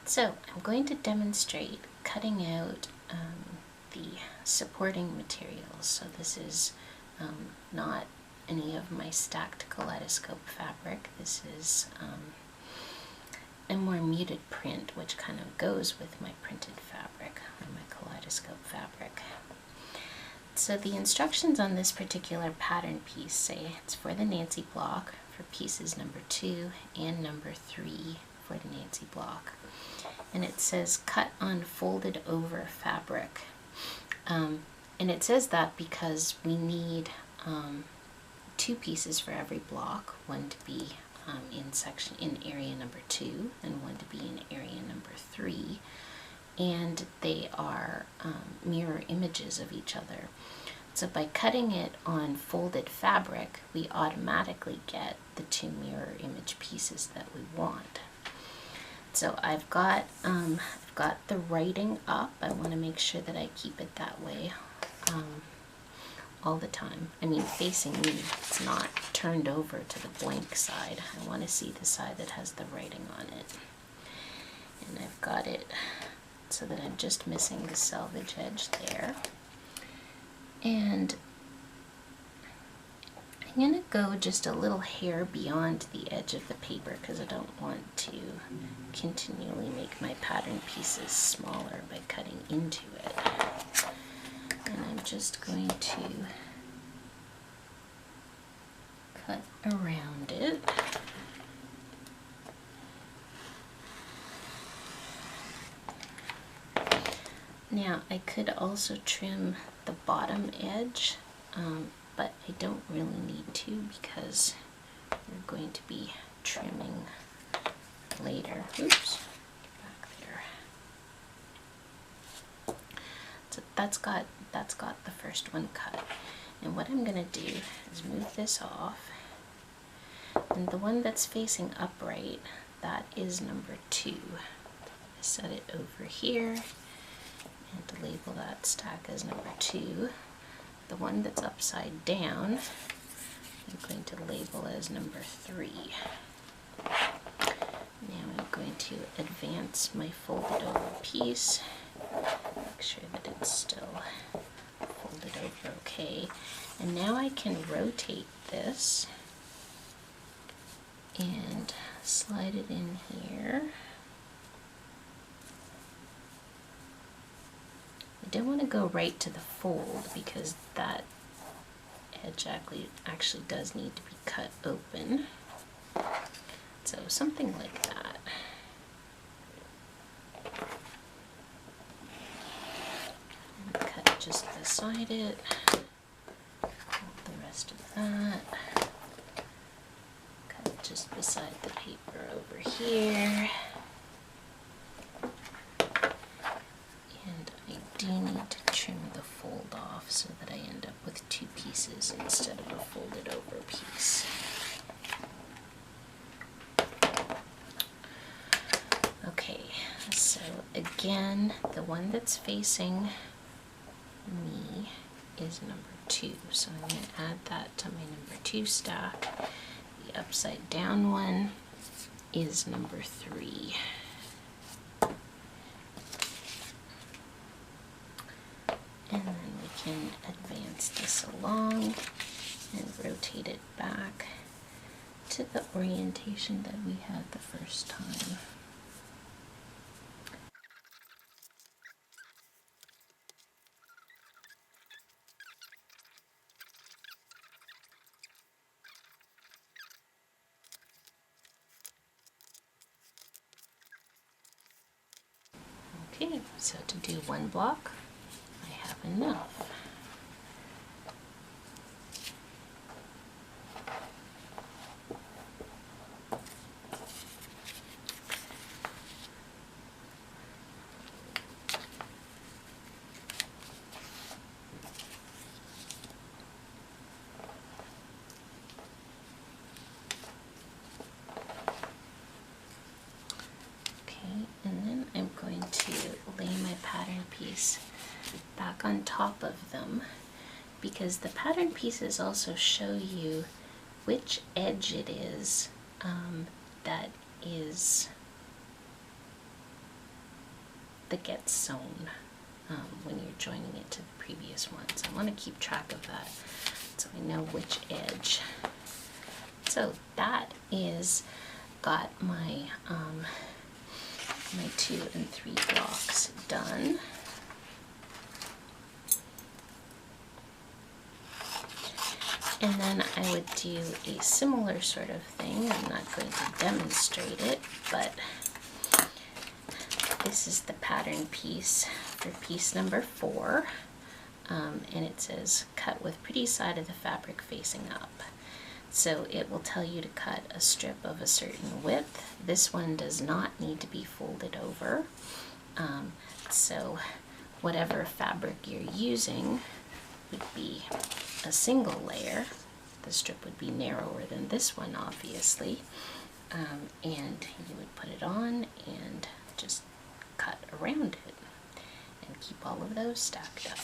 So I'm going to demonstrate cutting out the supporting materials. So this is not any of my stacked kaleidoscope fabric. This is a more muted print, which kind of goes with my printed fabric or my kaleidoscope fabric. So the instructions on this particular pattern piece say it's for the Nancy block for pieces number 2 and number 3 for the Nancy block. And it says cut on folded over fabric. And it says that because we need 2 pieces for every block, one to be in area number 2 and one to be in area number 3, and they are mirror images of each other. So by cutting it on folded fabric, we automatically get the 2 mirror image pieces that we want. So I've got the writing up. I want to make sure that I keep it that way all the time. I mean, facing me, it's not turned over to the blank side. I want to see the side that has the writing on it. And I've got it so that I'm just missing the selvage edge there. And I'm going to go just a little hair beyond the edge of the paper because I don't want to continually make my pattern pieces smaller by cutting into it. And I'm just going to cut around it. Now I could also trim the bottom edge, but I don't really need to because we're going to be trimming later. Oops, back there. So that's got the first one cut. And what I'm going to do is move this off. And the one that's facing upright, that is number 2. Set it over here and to label that stack as number 2. The one that's upside down, I'm going to label as number 3. Now I'm going to advance my folded over piece, make sure that it's still folded over okay. And now I can rotate this and slide it in here. I don't want to go right to the fold because that edge actually does need to be cut open. So something like that. I'm going to cut just beside it. Cut the rest of that. Cut just beside the paper over here. Do need to trim the fold off so that I end up with 2 pieces instead of a folded over piece. Okay, so again, the one that's facing me is number 2, so I'm going to add that to my number 2 stack. The upside down one is number 3. And then we can advance this along and rotate it back to the orientation that we had the first time. Okay, so to do one block, I have enough. Pattern piece back on top of them because the pattern pieces also show you which edge it is that is that gets sewn when you're joining it to the previous one. So I want to keep track of that so I know which edge. So that is got my my 2 and 3 blocks done. And then I would do a similar sort of thing. I'm not going to demonstrate it, but this is the pattern piece for piece number 4. And it says cut with pretty side of the fabric facing up. So it will tell you to cut a strip of a certain width. This one does not need to be folded over. So whatever fabric you're using would be a single layer. The strip would be narrower than this one, obviously. And you would put it on and just cut around it and keep all of those stacked up.